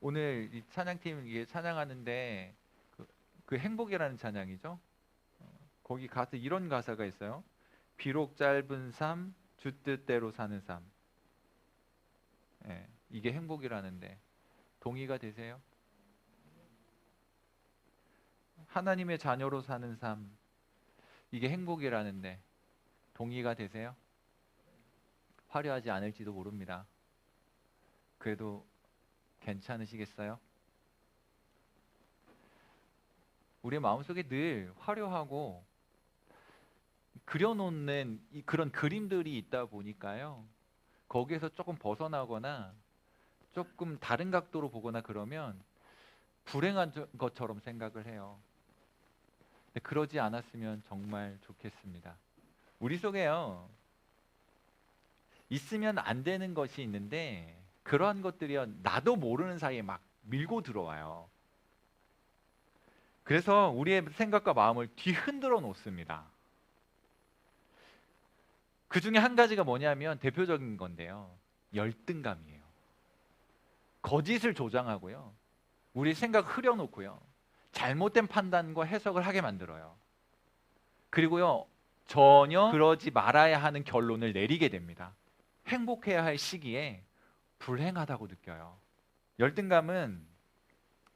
오늘 이 찬양팀 이게 찬양하는데 그 행복이라는 찬양이죠. 거기 가사 이런 가사가 있어요. 비록 짧은 삶, 주 뜻대로 사는 삶. 예, 이게 행복이라는데 동의가 되세요? 하나님의 자녀로 사는 삶, 이게 행복이라는데 동의가 되세요? 화려하지 않을지도 모릅니다. 그래도 괜찮으시겠어요? 우리의 마음속에 늘 화려하고 그려놓는 그런 그림들이 있다 보니까요. 거기에서 조금 벗어나거나 조금 다른 각도로 보거나 그러면 불행한 것처럼 생각을 해요. 근데 그러지 않았으면 정말 좋겠습니다. 우리 속에요. 있으면 안 되는 것이 있는데 그러한 것들이요. 나도 모르는 사이에 막 밀고 들어와요. 그래서 우리의 생각과 마음을 뒤흔들어 놓습니다. 그 중에 한 가지가 뭐냐면 대표적인 건데요. 열등감이에요. 거짓을 조장하고요. 우리 생각 흐려놓고요. 잘못된 판단과 해석을 하게 만들어요. 그리고요. 전혀 그러지 말아야 하는 결론을 내리게 됩니다. 행복해야 할 시기에 불행하다고 느껴요. 열등감은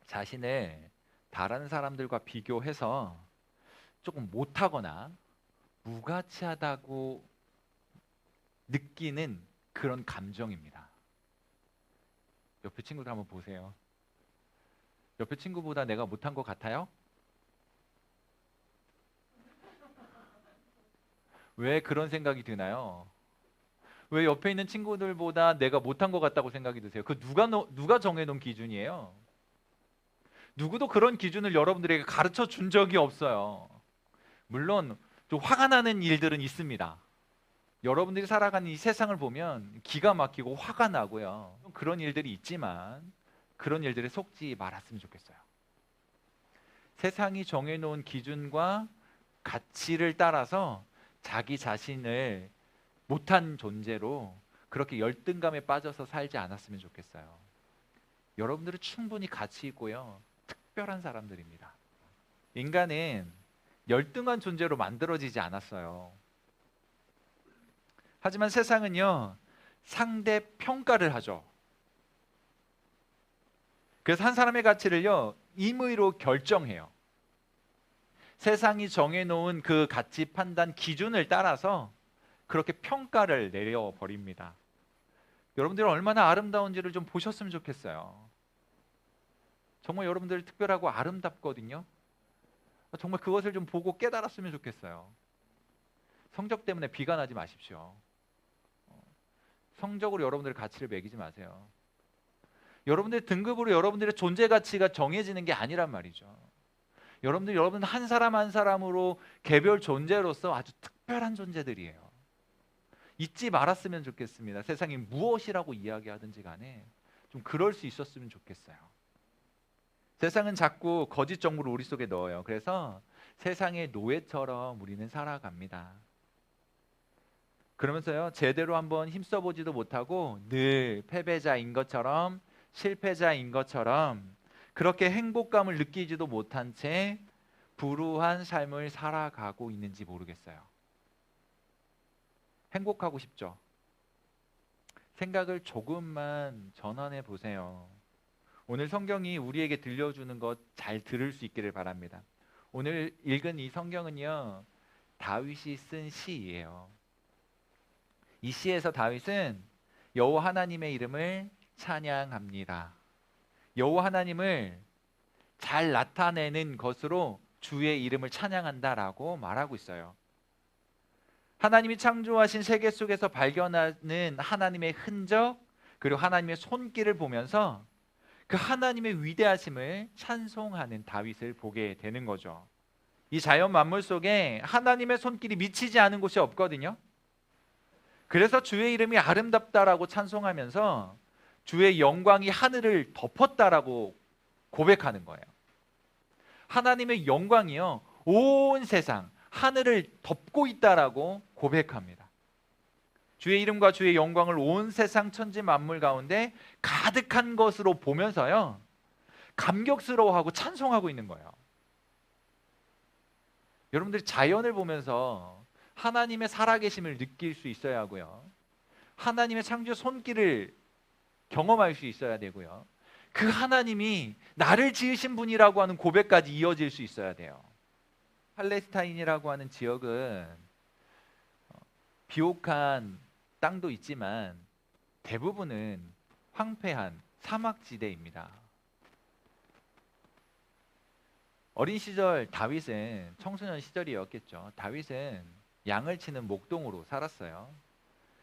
자신을 다른 사람들과 비교해서 조금 못하거나 무가치하다고 느끼는 그런 감정입니다. 옆에 친구들 한번 보세요. 옆에 친구보다 내가 못한 것 같아요? 왜 그런 생각이 드나요? 왜 옆에 있는 친구들보다 내가 못한 것 같다고 생각이 드세요? 그 누가 정해놓은 기준이에요? 누구도 그런 기준을 여러분들에게 가르쳐 준 적이 없어요. 물론 좀 화가 나는 일들은 있습니다. 여러분들이 살아가는 이 세상을 보면 기가 막히고 화가 나고요. 그런 일들이 있지만 그런 일들에 속지 말았으면 좋겠어요. 세상이 정해놓은 기준과 가치를 따라서 자기 자신을 못한 존재로 그렇게 열등감에 빠져서 살지 않았으면 좋겠어요. 여러분들은 충분히 가치 있고요. 특별한 사람들입니다. 인간은 열등한 존재로 만들어지지 않았어요. 하지만 세상은요, 상대 평가를 하죠. 그래서 한 사람의 가치를요, 임의로 결정해요. 세상이 정해놓은 그 가치 판단 기준을 따라서 그렇게 평가를 내려버립니다. 여러분들이 얼마나 아름다운지를 좀 보셨으면 좋겠어요. 정말 여러분들 특별하고 아름답거든요. 정말 그것을 좀 보고 깨달았으면 좋겠어요. 성적 때문에 비관하지 마십시오. 성적으로 여러분들의 가치를 매기지 마세요. 여러분들의 등급으로 여러분들의 존재 가치가 정해지는 게 아니란 말이죠. 여러분 한 사람 한 사람으로 개별 존재로서 아주 특별한 존재들이에요. 잊지 말았으면 좋겠습니다. 세상이 무엇이라고 이야기하든지 간에 좀 그럴 수 있었으면 좋겠어요. 세상은 자꾸 거짓 정보를 우리 속에 넣어요. 그래서 세상의 노예처럼 우리는 살아갑니다. 그러면서요, 제대로 한번 힘써보지도 못하고 늘 패배자인 것처럼 실패자인 것처럼 그렇게 행복감을 느끼지도 못한 채 불우한 삶을 살아가고 있는지 모르겠어요. 행복하고 싶죠? 생각을 조금만 전환해 보세요. 오늘 성경이 우리에게 들려주는 것 잘 들을 수 있기를 바랍니다. 오늘 읽은 이 성경은요, 다윗이 쓴 시예요. 이 시에서 다윗은 여호와 하나님의 이름을 찬양합니다. 여호와 하나님을 잘 나타내는 것으로 주의 이름을 찬양한다라고 말하고 있어요. 하나님이 창조하신 세계 속에서 발견하는 하나님의 흔적, 그리고 하나님의 손길을 보면서 그 하나님의 위대하심을 찬송하는 다윗을 보게 되는 거죠. 이 자연 만물 속에 하나님의 손길이 미치지 않은 곳이 없거든요. 그래서 주의 이름이 아름답다라고 찬송하면서 주의 영광이 하늘을 덮었다라고 고백하는 거예요. 하나님의 영광이요, 온 세상 하늘을 덮고 있다라고 고백합니다. 주의 이름과 주의 영광을 온 세상 천지 만물 가운데 가득한 것으로 보면서요, 감격스러워하고 찬송하고 있는 거예요. 여러분들이 자연을 보면서 하나님의 살아계심을 느낄 수 있어야 하고요, 하나님의 창조 손길을 경험할 수 있어야 되고요, 그 하나님이 나를 지으신 분이라고 하는 고백까지 이어질 수 있어야 돼요. 팔레스타인이라고 하는 지역은 비옥한 땅도 있지만 대부분은 황폐한 사막지대입니다. 어린 시절 다윗은, 청소년 시절이었겠죠, 다윗은 양을 치는 목동으로 살았어요.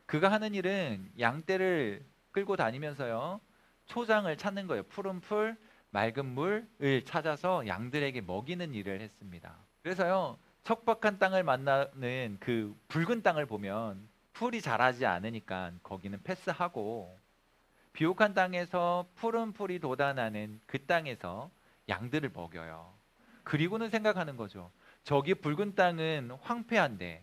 그가 하는 일은 양떼를 끌고 다니면서요, 초장을 찾는 거예요. 푸른 풀, 맑은 물을 찾아서 양들에게 먹이는 일을 했습니다. 그래서요, 척박한 땅을 만나는 그 붉은 땅을 보면 풀이 자라지 않으니까 거기는 패스하고, 비옥한 땅에서 푸른 풀이 돋아나는 그 땅에서 양들을 먹여요. 그리고는 생각하는 거죠. 저기 붉은 땅은 황폐한데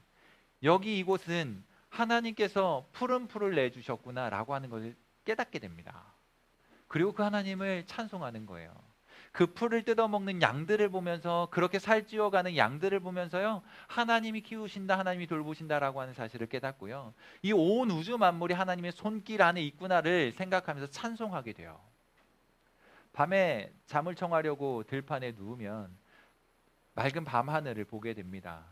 여기 이곳은 하나님께서 푸른 풀을 내주셨구나 라고 하는 것을 깨닫게 됩니다. 그리고 그 하나님을 찬송하는 거예요. 그 풀을 뜯어먹는 양들을 보면서, 그렇게 살찌워가는 양들을 보면서요, 하나님이 키우신다, 하나님이 돌보신다라고 하는 사실을 깨닫고요, 이 온 우주 만물이 하나님의 손길 안에 있구나를 생각하면서 찬송하게 돼요. 밤에 잠을 청하려고 들판에 누우면 맑은 밤하늘을 보게 됩니다.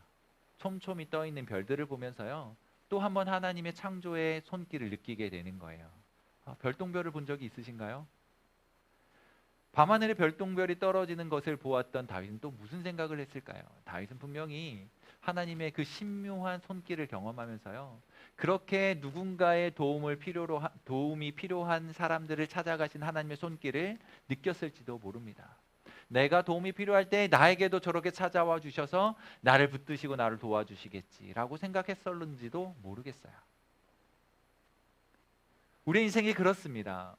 촘촘히 떠있는 별들을 보면서요, 또 한 번 하나님의 창조의 손길을 느끼게 되는 거예요. 별똥별을 본 적이 있으신가요? 밤하늘에 별똥별이 떨어지는 것을 보았던 다윗은 또 무슨 생각을 했을까요? 다윗은 분명히 하나님의 그 신묘한 손길을 경험하면서요, 그렇게 누군가의 도움이 필요한 사람들을 찾아가신 하나님의 손길을 느꼈을지도 모릅니다. 내가 도움이 필요할 때 나에게도 저렇게 찾아와 주셔서 나를 붙드시고 나를 도와주시겠지라고 생각했었는지도 모르겠어요. 우리의 인생이 그렇습니다.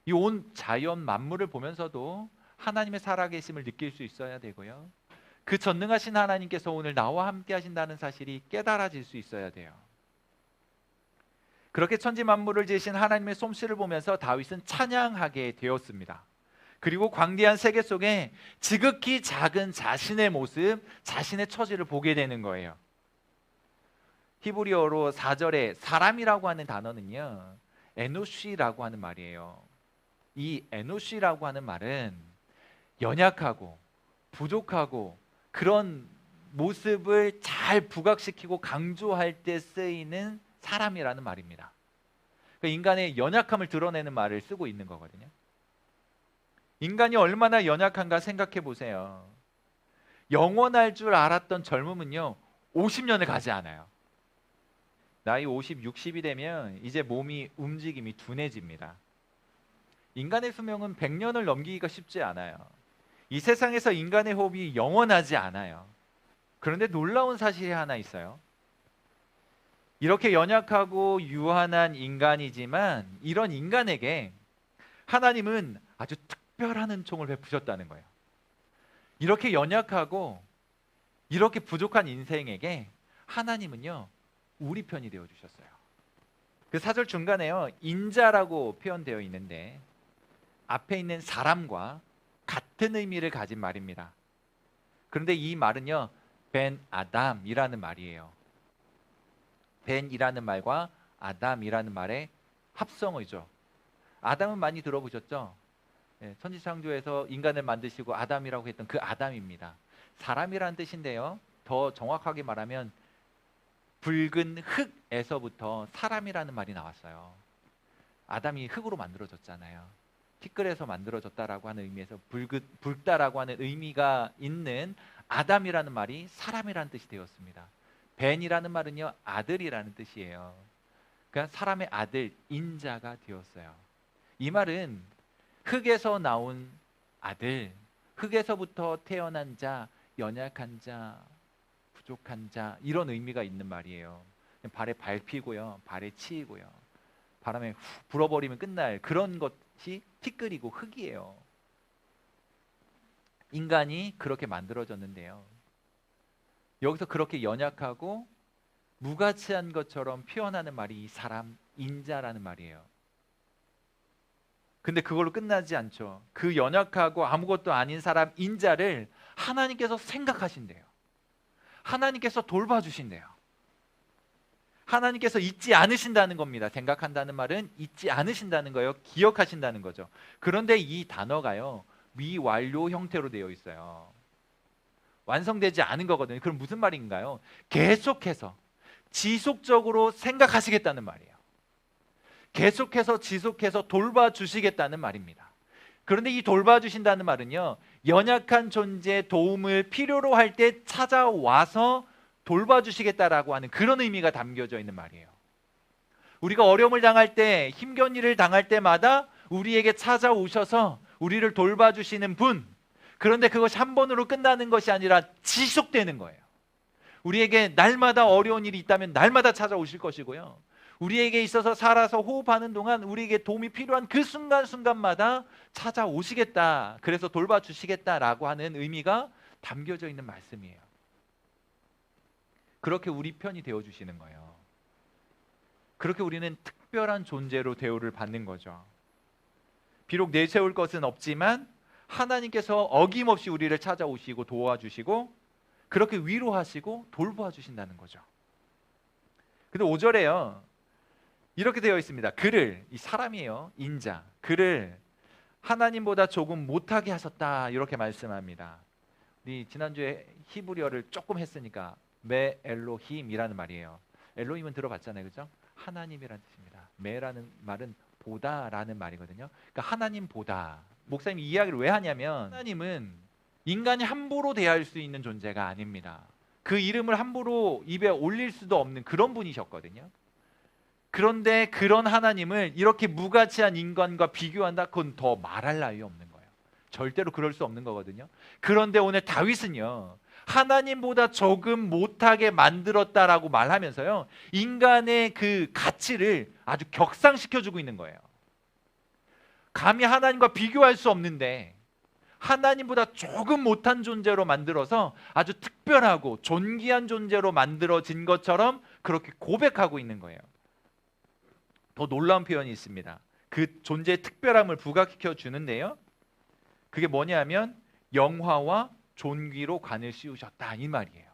이 온 자연 만물을 보면서도 하나님의 살아계심을 느낄 수 있어야 되고요, 그 전능하신 하나님께서 오늘 나와 함께 하신다는 사실이 깨달아질 수 있어야 돼요. 그렇게 천지 만물을 지으신 하나님의 솜씨를 보면서 다윗은 찬양하게 되었습니다. 그리고 광대한 세계 속에 지극히 작은 자신의 모습, 자신의 처지를 보게 되는 거예요. 히브리어로 4절에 사람이라고 하는 단어는요, 에노시라고 하는 말이에요. 이 에노시라고 하는 말은 연약하고 부족하고 그런 모습을 잘 부각시키고 강조할 때 쓰이는 사람이라는 말입니다. 그러니까 인간의 연약함을 드러내는 말을 쓰고 있는 거거든요. 인간이 얼마나 연약한가 생각해 보세요. 영원할 줄 알았던 젊음은요, 50년을 가지 않아요. 나이 50, 60이 되면 이제 몸이 움직임이 둔해집니다. 인간의 수명은 100년을 넘기기가 쉽지 않아요. 이 세상에서 인간의 호흡이 영원하지 않아요. 그런데 놀라운 사실이 하나 있어요. 이렇게 연약하고 유한한 인간이지만 이런 인간에게 하나님은 아주 특별한 은총을 베푸셨다는 거예요. 이렇게 연약하고 이렇게 부족한 인생에게 하나님은요, 우리 편이 되어 주셨어요. 그 4절 중간에요, 인자라고 표현되어 있는데 앞에 있는 사람과 같은 의미를 가진 말입니다. 그런데 이 말은요, 벤 아담이라는 말이에요. 벤이라는 말과 아담이라는 말의 합성어죠. 아담은 많이 들어보셨죠? 천지창조에서 인간을 만드시고 아담이라고 했던 그 아담입니다. 사람이라는 뜻인데요, 더 정확하게 말하면 붉은 흙에서부터 사람이라는 말이 나왔어요. 아담이 흙으로 만들어졌잖아요. 티끌에서 만들어졌다라고 하는 의미에서 붉다라고 하는 의미가 있는 아담이라는 말이 사람이라는 뜻이 되었습니다. 벤이라는 말은요, 아들이라는 뜻이에요. 그러니까 사람의 아들, 인자가 되었어요. 이 말은 흙에서 나온 아들, 흙에서부터 태어난 자, 연약한 자, 부족한 자, 이런 의미가 있는 말이에요. 발에 밟히고요, 발에 치이고요, 바람에 불어버리면 끝날 그런 것이 티끌이고 흙이에요. 인간이 그렇게 만들어졌는데요, 여기서 그렇게 연약하고 무가치한 것처럼 표현하는 말이 이 사람 인자라는 말이에요. 근데 그걸로 끝나지 않죠. 그 연약하고 아무것도 아닌 사람 인자를 하나님께서 생각하신대요. 하나님께서 돌봐주신대요. 하나님께서 잊지 않으신다는 겁니다. 생각한다는 말은 잊지 않으신다는 거예요. 기억하신다는 거죠. 그런데 이 단어가요, 미완료 형태로 되어 있어요. 완성되지 않은 거거든요. 그럼 무슨 말인가요? 계속해서 지속적으로 생각하시겠다는 말이에요. 계속해서 지속해서 돌봐주시겠다는 말입니다. 그런데 이 돌봐주신다는 말은요, 연약한 존재의 도움을 필요로 할 때 찾아와서 돌봐주시겠다라고 하는 그런 의미가 담겨져 있는 말이에요. 우리가 어려움을 당할 때, 힘겨운 일을 당할 때마다 우리에게 찾아오셔서 우리를 돌봐주시는 분, 그런데 그것이 한 번으로 끝나는 것이 아니라 지속되는 거예요. 우리에게 날마다 어려운 일이 있다면 날마다 찾아오실 것이고요, 우리에게 있어서 살아서 호흡하는 동안 우리에게 도움이 필요한 그 순간순간마다 찾아오시겠다, 그래서 돌봐주시겠다라고 하는 의미가 담겨져 있는 말씀이에요. 그렇게 우리 편이 되어주시는 거예요. 그렇게 우리는 특별한 존재로 대우를 받는 거죠. 비록 내세울 것은 없지만 하나님께서 어김없이 우리를 찾아오시고 도와주시고 그렇게 위로하시고 돌보아주신다는 거죠. 근데 5절에요, 이렇게 되어 있습니다. 그를, 이 사람이에요, 인자, 그를 하나님보다 조금 못하게 하셨다, 이렇게 말씀합니다. 우리 지난주에 히브리어를 조금 했으니까 메 엘로힘이라는 말이에요. 엘로힘은 들어봤잖아요, 그죠? 하나님이라는 뜻입니다. 메라는 말은 보다라는 말이거든요. 그러니까 하나님보다. 목사님이 이 이야기를 왜 하냐면, 하나님은 인간이 함부로 대할 수 있는 존재가 아닙니다. 그 이름을 함부로 입에 올릴 수도 없는 그런 분이셨거든요. 그런데 그런 하나님을 이렇게 무가치한 인간과 비교한다? 그건 더 말할 나위 없는 거예요. 절대로 그럴 수 없는 거거든요. 그런데 오늘 다윗은요, 하나님보다 조금 못하게 만들었다라고 말하면서요, 인간의 그 가치를 아주 격상시켜주고 있는 거예요. 감히 하나님과 비교할 수 없는데 하나님보다 조금 못한 존재로 만들어서 아주 특별하고 존귀한 존재로 만들어진 것처럼 그렇게 고백하고 있는 거예요. 더 놀라운 표현이 있습니다. 그 존재의 특별함을 부각시켜 주는데요, 그게 뭐냐면 영화와 존귀로 관을 씌우셨다, 이 말이에요.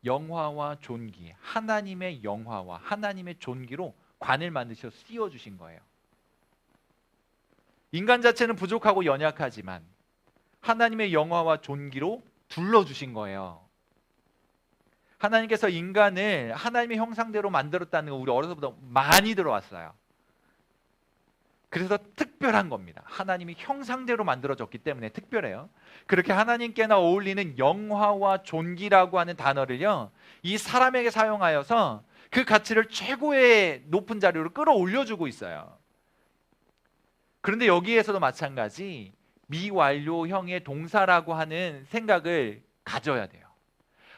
영화와 존귀, 하나님의 영화와 하나님의 존귀로 관을 만드셔 씌워주신 거예요. 인간 자체는 부족하고 연약하지만 하나님의 영화와 존귀로 둘러주신 거예요. 하나님께서 인간을 하나님의 형상대로 만들었다는 거 우리 어려서부터 많이 들어왔어요. 그래서 특별한 겁니다. 하나님이 형상대로 만들어졌기 때문에 특별해요. 그렇게 하나님께나 어울리는 영화와 존귀라고 하는 단어를요, 이 사람에게 사용하여서 그 가치를 최고의 높은 자리로 끌어올려주고 있어요. 그런데 여기에서도 마찬가지 미완료형의 동사라고 하는 생각을 가져야 돼요.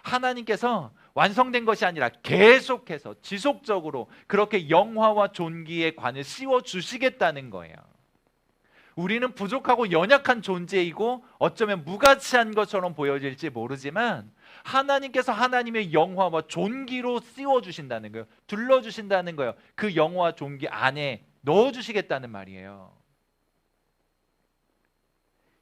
하나님께서 완성된 것이 아니라 계속해서 지속적으로 그렇게 영화와 존귀의 관을 씌워주시겠다는 거예요. 우리는 부족하고 연약한 존재이고 어쩌면 무가치한 것처럼 보여질지 모르지만 하나님께서 하나님의 영화와 존귀로 씌워주신다는 거예요. 둘러주신다는 거예요. 그 영화와 존귀 안에 넣어주시겠다는 말이에요.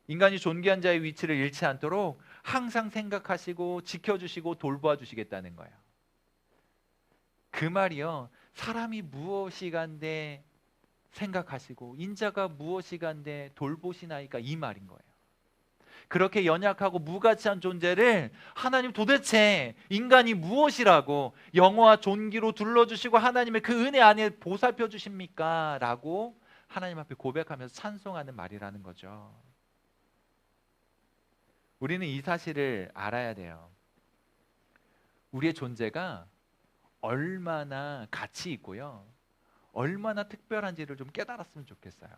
인간이 존귀한 자의 위치를 잃지 않도록 항상 생각하시고 지켜주시고 돌보아주시겠다는 거예요. 그 말이요, 사람이 무엇이간데 생각하시고 인자가 무엇이간데 돌보시나이까, 이 말인 거예요. 그렇게 연약하고 무가치한 존재를 하나님 도대체 인간이 무엇이라고 영화와 존귀로 둘러주시고 하나님의 그 은혜 안에 보살펴 주십니까? 라고 하나님 앞에 고백하면서 찬송하는 말이라는 거죠. 우리는 이 사실을 알아야 돼요. 우리의 존재가 얼마나 가치 있고요, 얼마나 특별한지를 좀 깨달았으면 좋겠어요.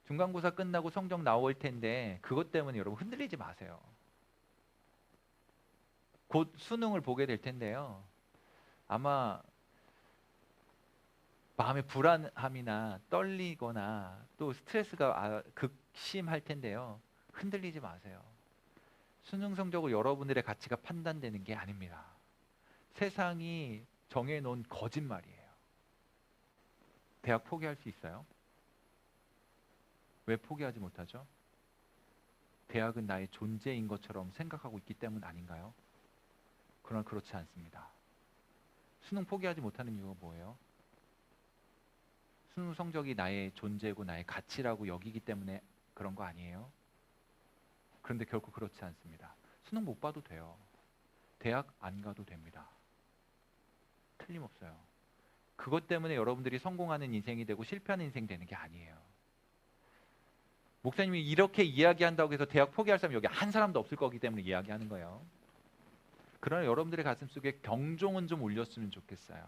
중간고사 끝나고 성적 나올 텐데 그것 때문에 여러분 흔들리지 마세요. 곧 수능을 보게 될 텐데요, 아마 마음의 불안함이나 떨리거나 또 스트레스가 극심할 텐데요, 흔들리지 마세요. 수능 성적으로 여러분들의 가치가 판단되는 게 아닙니다. 세상이 정해놓은 거짓말이에요. 대학 포기할 수 있어요? 왜 포기하지 못하죠? 대학은 나의 존재인 것처럼 생각하고 있기 때문 아닌가요? 그러나 그렇지 않습니다. 수능 포기하지 못하는 이유가 뭐예요? 수능 성적이 나의 존재고 나의 가치라고 여기기 때문에 그런 거 아니에요? 그런데 결코 그렇지 않습니다. 수능 못 봐도 돼요. 대학 안 가도 됩니다. 틀림없어요. 그것 때문에 여러분들이 성공하는 인생이 되고 실패하는 인생 되는 게 아니에요. 목사님이 이렇게 이야기한다고 해서 대학 포기할 사람이 여기 한 사람도 없을 거기 때문에 이야기하는 거예요. 그러나 여러분들의 가슴속에 경종은 좀 울렸으면 좋겠어요.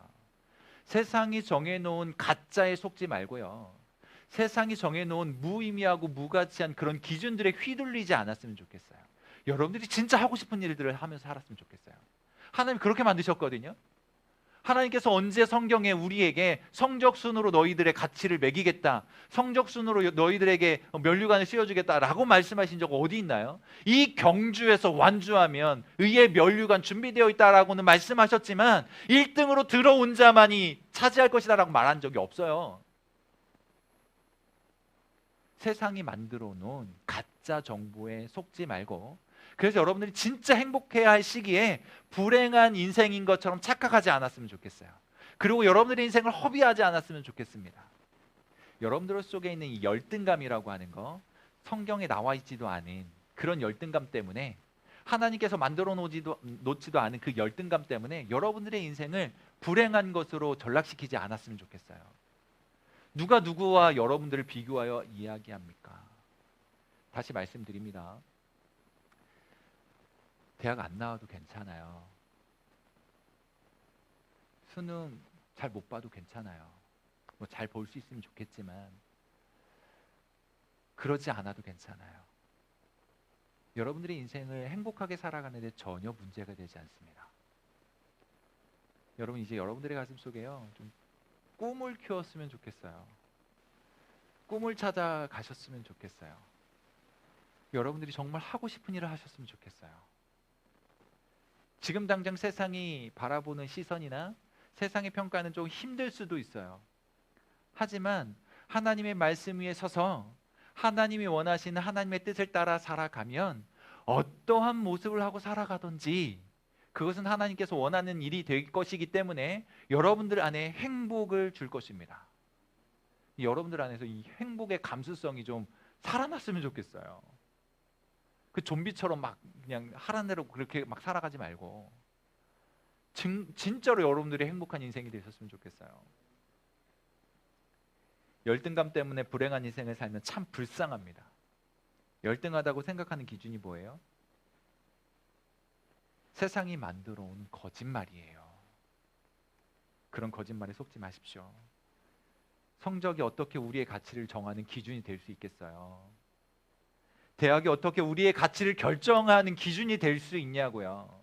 세상이 정해놓은 가짜에 속지 말고요. 세상이 정해놓은 무의미하고 무가치한 그런 기준들에 휘둘리지 않았으면 좋겠어요. 여러분들이 진짜 하고 싶은 일들을 하면서 살았으면 좋겠어요. 하나님 그렇게 만드셨거든요. 하나님께서 언제 성경에 우리에게 성적순으로 너희들의 가치를 매기겠다, 성적순으로 너희들에게 면류관을 씌워주겠다라고 말씀하신 적 어디 있나요? 이 경주에서 완주하면 의의 면류관 준비되어 있다라고는 말씀하셨지만 1등으로 들어온 자만이 차지할 것이다라고 말한 적이 없어요. 세상이 만들어 놓은 가짜 정보에 속지 말고, 그래서 여러분들이 진짜 행복해야 할 시기에 불행한 인생인 것처럼 착각하지 않았으면 좋겠어요. 그리고 여러분들의 인생을 허비하지 않았으면 좋겠습니다. 여러분들 속에 있는 이 열등감이라고 하는 거, 성경에 나와 있지도 않은 그런 열등감 때문에, 하나님께서 만들어 놓지도 않은 그 열등감 때문에 여러분들의 인생을 불행한 것으로 전락시키지 않았으면 좋겠어요. 누가 누구와 여러분들을 비교하여 이야기합니까? 다시 말씀드립니다. 대학 안 나와도 괜찮아요. 수능 잘 못 봐도 괜찮아요. 뭐 잘 볼 수 있으면 좋겠지만 그러지 않아도 괜찮아요. 여러분들의 인생을 행복하게 살아가는 데 전혀 문제가 되지 않습니다. 여러분, 이제 여러분들의 가슴 속에요, 좀 꿈을 키웠으면 좋겠어요. 꿈을 찾아 가셨으면 좋겠어요. 여러분들이 정말 하고 싶은 일을 하셨으면 좋겠어요. 지금 당장 세상이 바라보는 시선이나 세상의 평가는 좀 힘들 수도 있어요. 하지만 하나님의 말씀 위에 서서 하나님이 원하시는 하나님의 뜻을 따라 살아가면 어떠한 모습을 하고 살아가든지 그것은 하나님께서 원하는 일이 될 것이기 때문에 여러분들 안에 행복을 줄 것입니다. 여러분들 안에서 이 행복의 감수성이 좀 살아났으면 좋겠어요. 그 좀비처럼 막 그냥 하라는 대로 그렇게 막 살아가지 말고 진짜로 여러분들이 행복한 인생이 되셨으면 좋겠어요. 열등감 때문에 불행한 인생을 살면 참 불쌍합니다. 열등하다고 생각하는 기준이 뭐예요? 세상이 만들어 온 거짓말이에요. 그런 거짓말에 속지 마십시오. 성적이 어떻게 우리의 가치를 정하는 기준이 될 수 있겠어요? 대학이 어떻게 우리의 가치를 결정하는 기준이 될 수 있냐고요.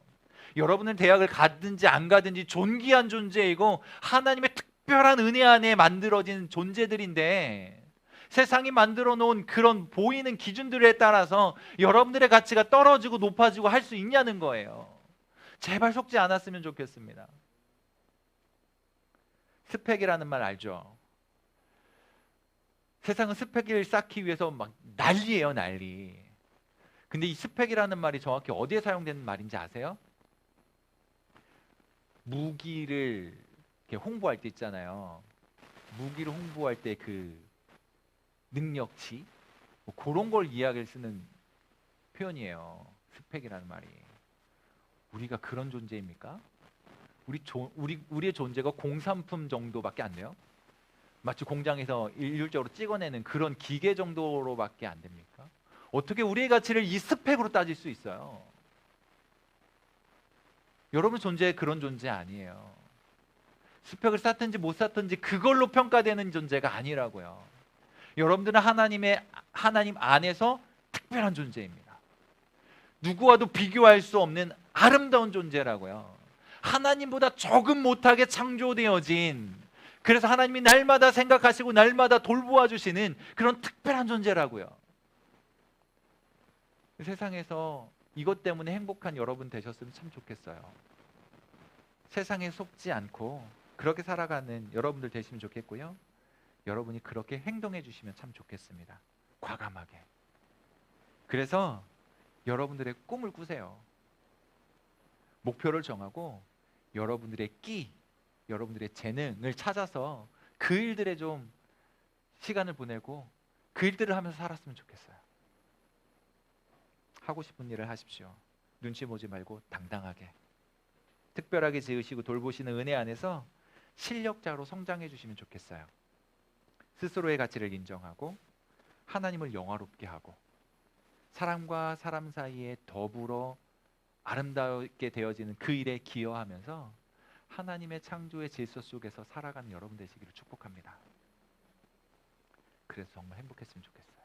여러분은 대학을 가든지 안 가든지 존귀한 존재이고 하나님의 특별한 은혜 안에 만들어진 존재들인데, 세상이 만들어 놓은 그런 보이는 기준들에 따라서 여러분들의 가치가 떨어지고 높아지고 할 수 있냐는 거예요. 제발 속지 않았으면 좋겠습니다. 스펙이라는 말 알죠? 세상은 스펙을 쌓기 위해서 막 난리예요, 난리. 근데 이 스펙이라는 말이 정확히 어디에 사용되는 말인지 아세요? 무기를 이렇게 홍보할 때 있잖아요. 무기를 홍보할 때 그 능력치, 뭐 그런 걸 이야기를 쓰는 표현이에요. 스펙이라는 말이. 우리가 그런 존재입니까? 우리의 존재가 공산품 정도밖에 안 돼요? 마치 공장에서 일률적으로 찍어내는 그런 기계 정도로밖에 안 됩니까? 어떻게 우리의 가치를 이 스펙으로 따질 수 있어요? 여러분 존재 그런 존재 아니에요. 스펙을 쌓든지 못 쌓든지 그걸로 평가되는 존재가 아니라고요. 여러분들은 하나님 안에서 특별한 존재입니다. 누구와도 비교할 수 없는 아름다운 존재라고요. 하나님보다 조금 못하게 창조되어진, 그래서 하나님이 날마다 생각하시고 날마다 돌보아 주시는 그런 특별한 존재라고요. 세상에서 이것 때문에 행복한 여러분 되셨으면 참 좋겠어요. 세상에 속지 않고 그렇게 살아가는 여러분들 되시면 좋겠고요. 여러분이 그렇게 행동해 주시면 참 좋겠습니다. 과감하게. 그래서 여러분들의 꿈을 꾸세요. 목표를 정하고 여러분들의 끼, 여러분들의 재능을 찾아서 그 일들에 좀 시간을 보내고 그 일들을 하면서 살았으면 좋겠어요. 하고 싶은 일을 하십시오. 눈치 보지 말고 당당하게. 특별하게 지으시고 돌보시는 은혜 안에서 실력자로 성장해 주시면 좋겠어요. 스스로의 가치를 인정하고 하나님을 영화롭게 하고 사람과 사람 사이에 더불어 아름답게 되어지는 그 일에 기여하면서 하나님의 창조의 질서 속에서 살아가는 여러분 되시기를 축복합니다. 그래서 정말 행복했으면 좋겠어요.